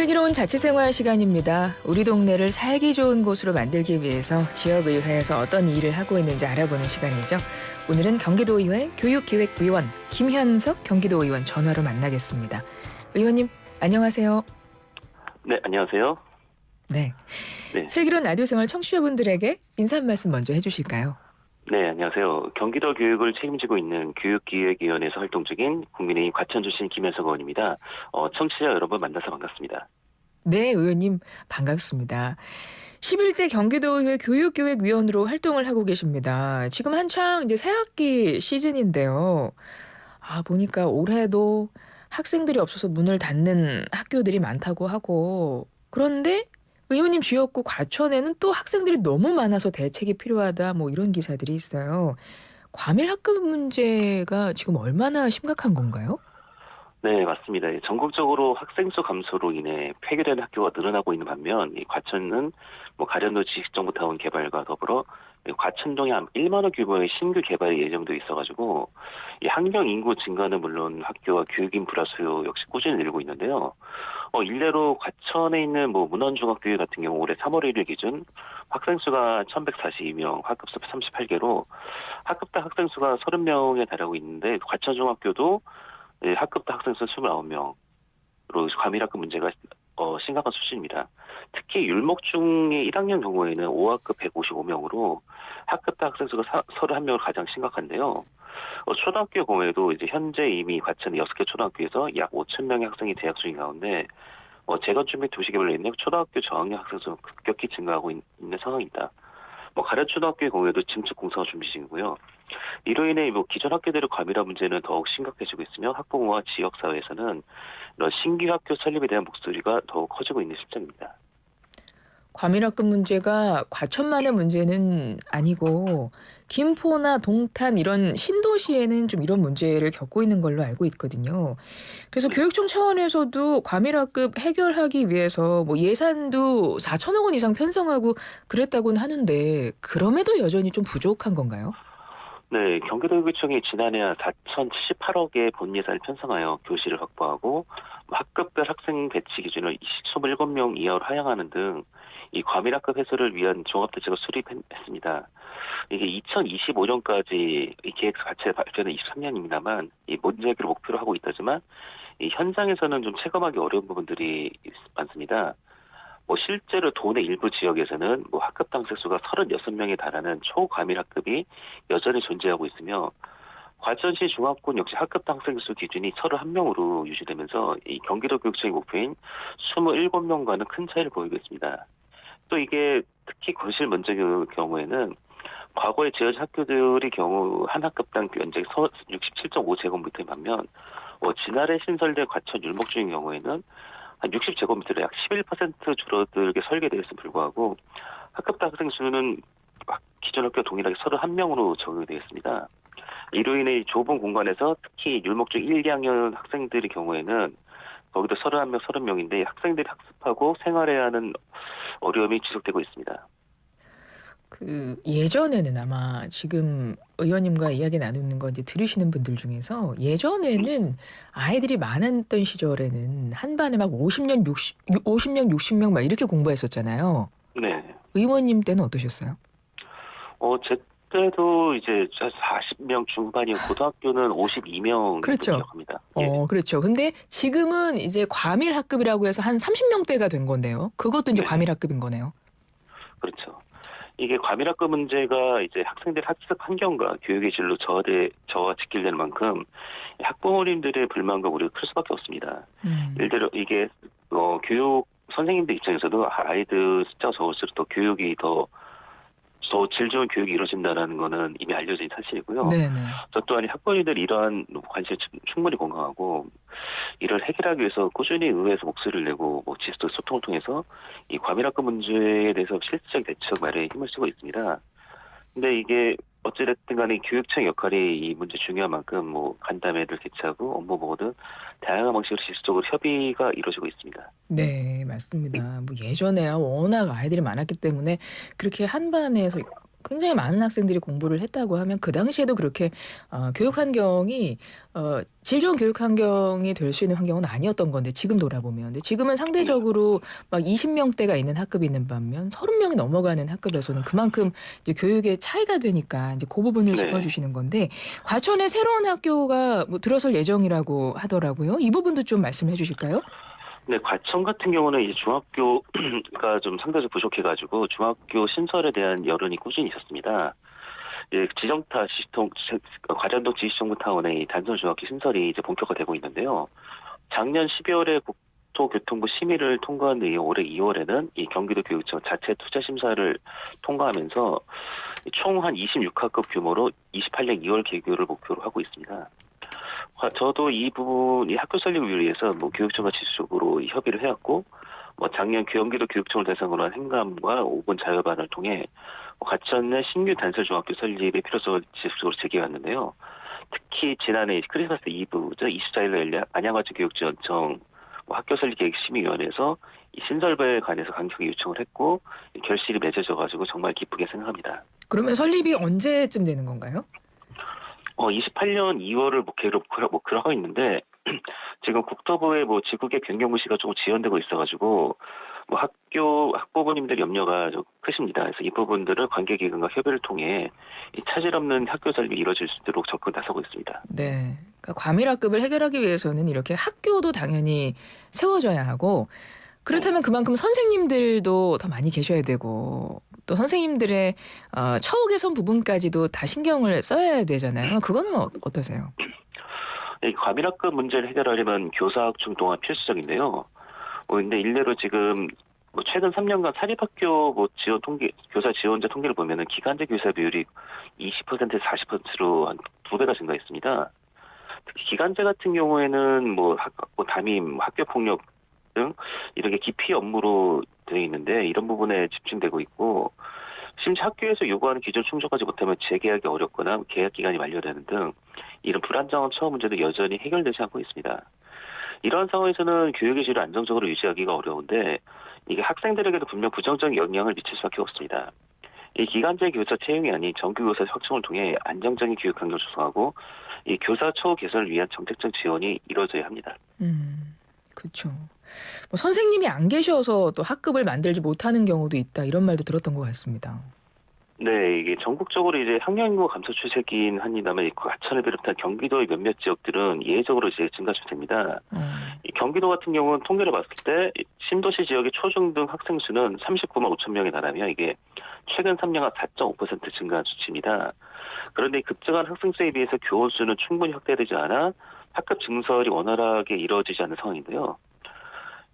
슬기로운 자취생활 시간입니다. 우리 동네를 살기 좋은 곳으로 만들기 위해서 지역의회에서 어떤 일을 하고 있는지 알아보는 시간이죠. 오늘은 경기도의회 교육기획위원 김현석 경기도의원 전화로 만나겠습니다. 의원님, 안녕하세요. 네, 안녕하세요. 네. 네. 슬기로운 라디오 생활 청취자분들에게 인사 한 말씀 먼저 해주실까요? 네, 안녕하세요. 경기도 교육을 책임지고 있는 교육기획위원회에서 활동 중인 국민의힘 과천 출신 김현석 의원입니다. 청취자 여러분 만나서 반갑습니다. 네, 의원님 반갑습니다. 11대 경기도의회 교육기획위원으로 활동을 하고 계십니다. 지금 한창 이제 새학기 시즌인데요. 보니까 올해도 학생들이 없어서 문을 닫는 학교들이 많다고 하고, 그런데 의원님 지역구 과천에는 또 학생들이 너무 많아서 대책이 필요하다, 뭐 이런 기사들이 있어요. 과밀 학급 문제가 지금 얼마나 심각한 건가요? 네, 맞습니다. 전국적으로 학생 수 감소로 인해 폐교되는 학교가 늘어나고 있는 반면, 이 과천은 가련도 지식정보타운 개발과 더불어 과천동에 한 1만 호 규모의 신규 개발이 예정돼 있어가지고 이 학령 인구 증가는 물론 학교와 교육 인프라 수요 역시 꾸준히 늘고 있는데요. 일례로 과천에 있는 문헌중학교 같은 경우 올해 3월 1일 기준 학생 수가 1,142명, 학급수 38개로 학급당 학생 수가 30명에 달하고 있는데 과천중학교도 학급당 학생 수 29명으로 과밀학급 문제가 심각한 수준입니다. 특히 율목중의 1학년 경우에는 5학급 155명으로 학급당 학생 수가 31명으로 가장 심각한데요. 초등학교 경우에도 이제 현재 이미 과천 6개 초등학교에서 약 5천 명의 학생이 재학 중인 가운데 재건축 및 도시개발로 인해 초등학교 저학년 학생 수는 급격히 증가하고 있는 상황입니다. 가련 초등학교의 경우에도 증축 공사가 준비 중이고요. 이로 인해 기존 학교들의 과밀화 문제는 더욱 심각해지고 있으며 학부모와 지역사회에서는 이런 신규 학교 설립에 대한 목소리가 더욱 커지고 있는 실정입니다. 과밀학급 문제가 과천만의 문제는 아니고 김포나 동탄 이런 신도시에는 좀 이런 문제를 겪고 있는 걸로 알고 있거든요. 그래서 네. 교육청 차원에서도 과밀학급 해결하기 위해서 예산도 4천억 원 이상 편성하고 그랬다고는 하는데 그럼에도 여전히 좀 부족한 건가요? 네, 경기도교육청이 지난해 한 4,078억의 본 예산을 편성하여 교실을 확보하고 학급별 학생 배치 기준을 27명 이하로 하향하는 등 이 과밀학급 해소를 위한 종합대책을 수립했습니다. 이게 2025년까지 이 계획 자체 발표는 23년입니다만 이 문제 해결을 목표로 하고 있다지만 이 현장에서는 좀 체감하기 어려운 부분들이 많습니다. 실제로 도내 일부 지역에서는 학급당 학생 수가 36명에 달하는 초과밀학급이 여전히 존재하고 있으며 과천시 중학군 역시 학급당 학생 수 기준이 31명으로 유지되면서 이 경기도 교육청의 목표인 27명과는 큰 차이를 보이고 있습니다. 또 이게 특히 거실 문제의 경우에는 과거에 지어진 학교들의 경우 한 학급당 면적이 67.5제곱미터인 반면 지난해 신설된 과천 율목중의 경우에는 한 60제곱미터로 약 11% 줄어들게 설계되었음에 불구하고 학급당 학생 수는 기존 학교와 동일하게 31명으로 적용이 되었습니다. 이로 인해 좁은 공간에서 특히 율목중 1, 2학년 학생들의 경우에는 거기도 31명, 30명인데 학생들이 학습하고 생활해야 하는 어려움이 지속되고 있습니다. 예전에는 아마 지금 의원님과 이야기 나누는 거 이제 들으시는 분들 중에서 예전에는 아이들이 많았던 시절에는 한 반에 막 50명, 60명 막 이렇게 공부했었잖아요. 네. 의원님 때는 어떠셨어요? 제 때도 이제 40명 중반이고 고등학교는 52명 그렇죠. 기억합니다. 예. 그렇죠. 근데 지금은 이제 과밀 학급이라고 해서 한 30명대가 된 건데요. 그것도 이제 네. 과밀 학급인 거네요. 그렇죠. 이게 과밀학급 문제가 이제 학생들 학습 환경과 교육의 질로 저하 직결되는 만큼 학부모님들의 불만과 우려가 클 수밖에 없습니다. 예를 들어 이게 교육 선생님들 입장에서도 아이들 숫자가 적을수록 더 교육이 더 질 좋은 교육이 이루어진다는 거는 이미 알려진 사실이고요. 네네. 저 또한 학부모님들 이러한 관심에 충분히 공감하고 이를 해결하기 위해서 꾸준히 의회에서 목소리를 내고 지수도 소통을 통해서 이 과밀학급 문제에 대해서 실질적 대책 마련에 힘을 쓰고 있습니다. 근데 이게 어찌됐든 간에 교육청 역할이 이 문제 중요한 만큼 간담회를 개최하고 업무 보고 등 다양한 방식으로 지속적으로 협의가 이루어지고 있습니다. 네, 맞습니다. 예전에야 워낙 아이들이 많았기 때문에 그렇게 한 반에서 굉장히 많은 학생들이 공부를 했다고 하면 그 당시에도 그렇게 교육 환경이 질 좋은 교육 환경이 될 수 있는 환경은 아니었던 건데 지금 돌아보면. 근데 지금은 네. 상대적으로 막 20명대가 있는 학급이 있는 반면 30명이 넘어가는 학급에서는 그만큼 이제 교육의 차이가 되니까 이제 그 부분을 네. 짚어주시는 건데 과천에 새로운 학교가 뭐 들어설 예정이라고 하더라고요. 이 부분도 좀 말씀해 주실까요? 네, 과천 같은 경우는 이제 중학교가 좀 상대적으로 부족해가지고 중학교 신설에 대한 여론이 꾸준히 있었습니다. 예, 과천동 지시정부타운의 이 단설 중학교 신설이 이제 본격화되고 있는데요. 작년 12월에 국토교통부 심의를 통과한 뒤에 올해 2월에는 이 경기도 교육청 자체 투자 심사를 통과하면서 총 한 26학급 규모로 28년 2월 개교를 목표로 하고 있습니다. 저도 이 부분, 이 학교 설립을 위해서 뭐 교육청과 지속적으로 협의를 해왔고, 뭐 작년 경기도 교육청을 대상으로 한 행감과 5분 자율반을 통해 과천 내 신규 단설 중학교 설립의 필요성을 지속적으로 제기해왔는데요. 특히 지난해 크리스마스 이브죠. 24일로 열린 안양과천 교육지원청 학교 설립 계획 심의위원회에서 이 신설부에 관해서 강력하게 요청을 했고 결실이 맺어져가지고 정말 기쁘게 생각합니다. 그러면 설립이 언제쯤 되는 건가요? 28년 2월을 목표로 하고 있는데 지금 국토부의 뭐 지구계 변경무시가 조금 지연되고 있어가지고 뭐 학부모님들 염려가 좀 크십니다. 그래서 이 부분들을 관계기관과 협의를 통해 이 차질 없는 학교 설립이 이루어질 수 있도록 적극 나서고 있습니다. 네. 그러니까 과밀학급을 해결하기 위해서는 이렇게 학교도 당연히 세워져야 하고 네. 그렇다면 그만큼 선생님들도 더 많이 계셔야 되고 또 선생님들의 처우 개선 부분까지도 다 신경을 써야 되잖아요. 그거는 어떠세요? 이 과밀학급 문제를 해결하려면 교사학종 동안 필수적인데요. 근데 일례로 지금 뭐 최근 3년간 사립학교 뭐 교사 지원자 통계를 보면은 기간제 교사 비율이 20%에서 40%로 한 2배가 증가했습니다. 특히 기간제 같은 경우에는 뭐 담임, 학교 폭력 등 이렇게 기피 업무로 되어 있는데 이런 부분에 집중되고 있고 심지어 학교에서 요구하는 기준 충족하지 못하면 재계약이 어렵거나 계약 기간이 만료되는 등 이런 불안정한 처우 문제도 여전히 해결되지 않고 있습니다. 이런 상황에서는 교육의 질을 안정적으로 유지하기가 어려운데 이게 학생들에게도 분명 부정적인 영향을 미칠 수밖에 없습니다. 이 기간제 교사 채용이 아닌 정규 교사 확충을 통해 안정적인 교육 환경을 조성하고 이 교사 처우 개선을 위한 정책적 지원이 이루어져야 합니다. 그렇죠. 뭐 선생님이 안 계셔서 또 학급을 만들지 못하는 경우도 있다 이런 말도 들었던 것 같습니다. 네, 이게 전국적으로 이제 학령인구 감소 추세긴 합니다만 과천을 비롯한 경기도의 몇몇 지역들은 예외적으로 이제 증가 추세입니다. 어, 이 경기도 같은 경우는 통계를 봤을 때 신도시 지역의 초중등 학생 수는 39만 5천 명에 달하며 이게 최근 3년간 4.5% 증가한 수치입니다. 그런데 급증한 학생 수에 비해서 교원 수는 충분히 확대되지 않아 학급 증설이 원활하게 이루어지지 않는 상황인데요.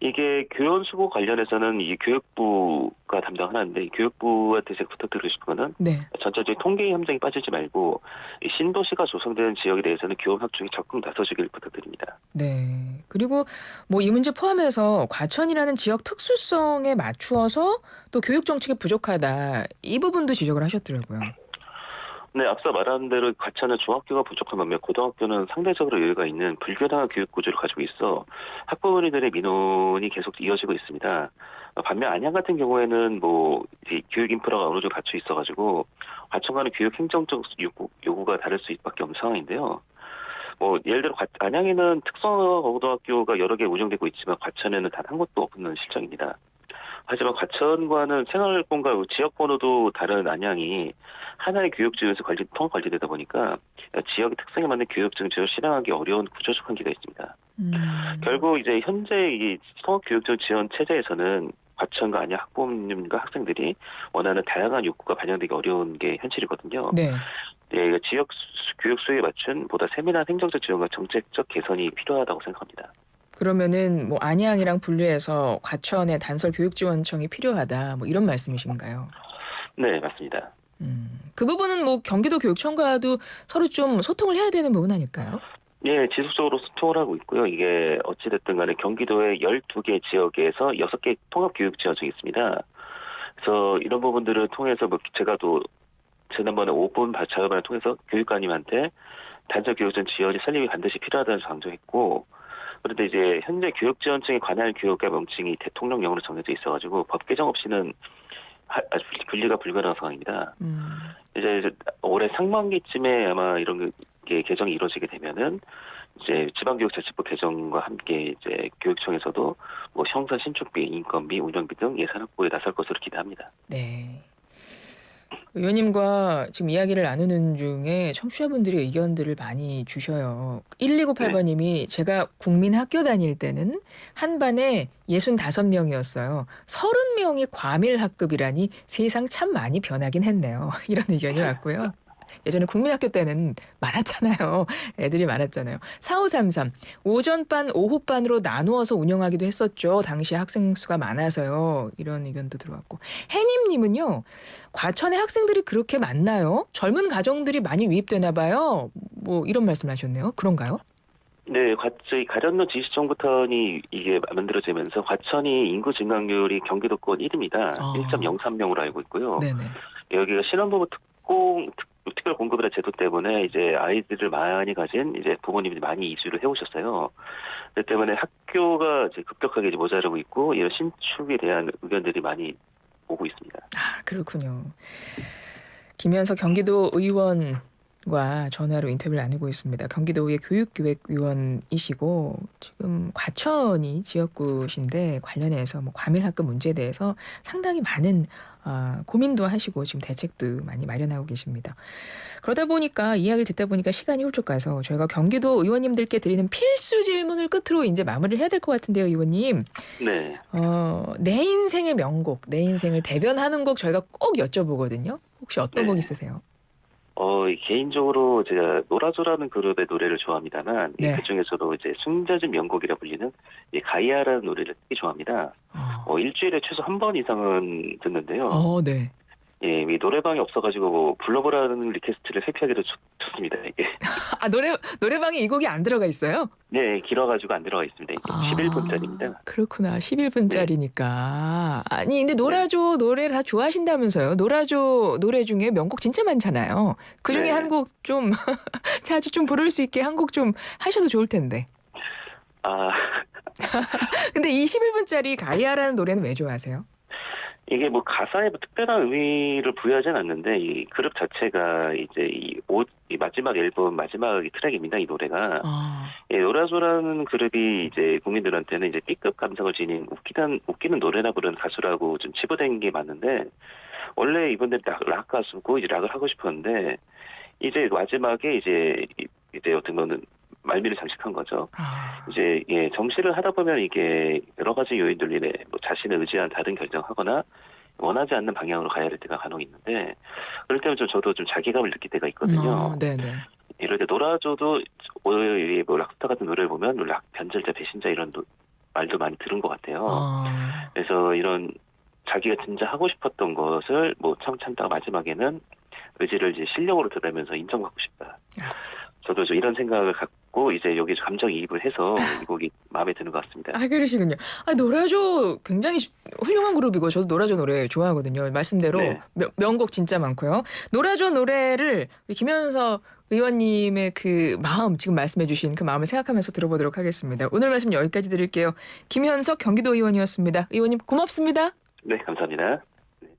이게 교원 수고 관련해서는 이 교육부가 담당하는데 이 교육부한테 제가 부탁드리고 싶은 거는 네. 전체적인 통계 함정에 빠지지 말고 이 신도시가 조성되는 지역에 대해서는 교원 확충에 적극 나서주길 부탁드립니다. 네. 그리고 뭐 이 문제 포함해서 과천이라는 지역 특수성에 맞추어서 또 교육 정책이 부족하다. 이 부분도 지적을 하셨더라고요. 네, 앞서 말한 대로 과천은 중학교가 부족한 반면 고등학교는 상대적으로 여유가 있는 불교당한 교육 구조를 가지고 있어 학부모님들의 민원이 계속 이어지고 있습니다. 반면 안양 같은 경우에는 뭐 이제 교육 인프라가 어느 정도 갖춰 있어가지고 과천과는 교육 행정적 요구가 다를 수밖에 없는 상황인데요. 뭐 예를 들어 안양에는 특성고등학교가 여러 개 운영되고 있지만 과천에는 단 한 곳도 없는 실정입니다. 하지만 과천과는 생활권과 지역 번호도 다른 안양이 하나의 교육지에서 통합 관리되다 보니까 지역의 특성에 맞는 교육정책을 실행하기 어려운 구조적 한계가 있습니다. 음. 결국 이제 현재 이 통합교육정 지원 체제에서는 과천과 안양 학부모님과 학생들이 원하는 다양한 욕구가 반영되기 어려운 게 현실이거든요. 네. 네, 지역 교육 수요에 맞춘 보다 세밀한 행정적 지원과 정책적 개선이 필요하다고 생각합니다. 그러면은 뭐 안양이랑 분리해서 과천에 단설 교육지원청이 필요하다. 뭐 이런 말씀이신가요? 네, 맞습니다. 그 부분은 뭐 경기도 교육청과도 서로 좀 소통을 해야 되는 부분 아닐까요? 예, 지속적으로 소통을 하고 있고요. 이게 어찌됐든 간에 경기도의 12개 지역에서 6개 통합교육지원청이 있습니다. 그래서 이런 부분들을 통해서 뭐 제가 또 지난번에 5분 자유반을 통해서 교육관님한테 단설 교육청 지원이 설립이 반드시 필요하다는 강조했고, 그런데 이제 현재 교육지원청에 관할 교육과 명칭이 대통령령으로 정해져 있어가지고 법 개정 없이는 아주 분리가 불가능한 상황입니다. 음. 이제 올해 상반기쯤에 아마 이런 게 개정이 이루어지게 되면은 이제 지방교육자치법 개정과 함께 이제 교육청에서도 뭐 형사 신축비, 인건비, 운영비 등 예산 확보에 나설 것으로 기대합니다. 네. 의원님과 지금 이야기를 나누는 중에 청취자분들이 의견들을 많이 주셔요. 네. 1298번님이 제가 국민 학교 다닐 때는 한 반에 65명이었어요. 30명이 과밀 학급이라니 세상 참 많이 변하긴 했네요. 이런 의견이 왔고요. 예전에 국민학교 때는 많았잖아요. 애들이 많았잖아요. 4533. 오전반, 오후반으로 나누어서 운영하기도 했었죠. 당시 학생 수가 많아서요. 이런 의견도 들어왔고. 해님님은요. 과천에 학생들이 그렇게 많나요? 젊은 가정들이 많이 유입되나 봐요. 뭐 이런 말씀을 하셨네요. 그런가요? 네, 저희 가련로 지시청부터니 이게 만들어지면서 과천이 인구 증가율이 경기도권 1위입니다. 아. 1.03명으로 알고 있고요. 네네. 여기가 신혼부부 특별 공급이라는 제도 때문에 이제 아이들을 많이 가진 이제 부모님들이 많이 이주를 해오셨어요. 그 때문에 학교가 이제 급격하게 이제 모자라고 있고 이런 신축에 대한 의견들이 많이 오고 있습니다. 아, 그렇군요. 김현석 경기도 의원과 전화로 인터뷰를 나누고 있습니다. 경기도의 교육기획위원이시고 지금 과천이 지역구신데 관련해서 뭐 과밀학급 문제에 대해서 상당히 많은 고민도 하시고 지금 대책도 많이 마련하고 계십니다. 그러다 보니까 이야기를 듣다 보니까 시간이 훌쩍 가서 저희가 경기도 의원님들께 드리는 필수 질문을 끝으로 이제 마무리를 해야 될 것 같은데요, 의원님. 네. 내 인생의 명곡, 내 인생을 대변하는 곡 저희가 꼭 여쭤보거든요. 혹시 어떤 곡 있으세요? 개인적으로 제가 노라조라는 그룹의 노래를 좋아합니다만 네. 그 중에서도 이제 숨겨진 명곡이라 불리는 이 가이아라는 노래를 특히 좋아합니다. 일주일에 최소 한 번 이상은 듣는데요. 네. 예, 이 노래방이 없어가지고 뭐 불러보라는 리퀘스트를 회피하기도 좋습니다. 이게. 노래방에 이 곡이 안 들어가 있어요? 네, 길어가지고 안 들어가 있습니다. 이게 11분짜리입니다. 그렇구나. 11분짜리니까. 아니, 근데 노라조 노래를 다 좋아하신다면서요? 노라조 노래 중에 명곡 진짜 많잖아요. 그 중에 네. 한 곡 좀 자주 좀 부를 수 있게 한 곡 좀 하셔도 좋을 텐데. 근데 이 11분짜리 가이아라는 노래는 왜 좋아하세요? 이게 뭐 가사에 뭐 특별한 의미를 부여하진 않는데 이 그룹 자체가 이제 이 마지막 앨범 마지막 트랙입니다. 이 노래가. 예, 노라조라는 그룹이 이제 국민들한테는 이제 B급 감성을 지닌 웃기는 노래나 부르는 가수라고 좀 치부된 게 맞는데 원래 이분들 락 가수고 이제 락을 하고 싶었는데 이제 마지막에 이제 어떻게 보면 말미를 장식한 거죠. 이제 정치를 하다 보면 이게 여러 가지 요인들 인해 뭐 자신을 의지한 다른 결정하거나 원하지 않는 방향으로 가야 될 때가 간혹 있는데 그럴 때는 저도 좀 자괴감을 느낄 때가 있거든요. 네네. 이럴 때 노라조도 뭐 락스타 같은 노래를 보면 락 변절자 배신자 이런 말도 많이 들은 것 같아요. 그래서 이런 자기가 진짜 하고 싶었던 것을 뭐 참다가 마지막에는 의지를 이제 실력으로 드러내면서 인정받고 싶다. 저도 좀 이런 생각을 갖고 이제 여기 감정이입을 해서 이 곡이 마음에 드는 것 같습니다. 그러시군요. 노라조 굉장히 훌륭한 그룹이고 저도 노라조 노래 좋아하거든요. 말씀대로 네. 명곡 진짜 많고요. 노라조 노래를 김현석 의원님의 그 마음 지금 말씀해 주신 그 마음을 생각하면서 들어보도록 하겠습니다. 오늘 말씀 여기까지 드릴게요. 김현석 경기도 의원이었습니다. 의원님 고맙습니다. 네, 감사합니다. 네.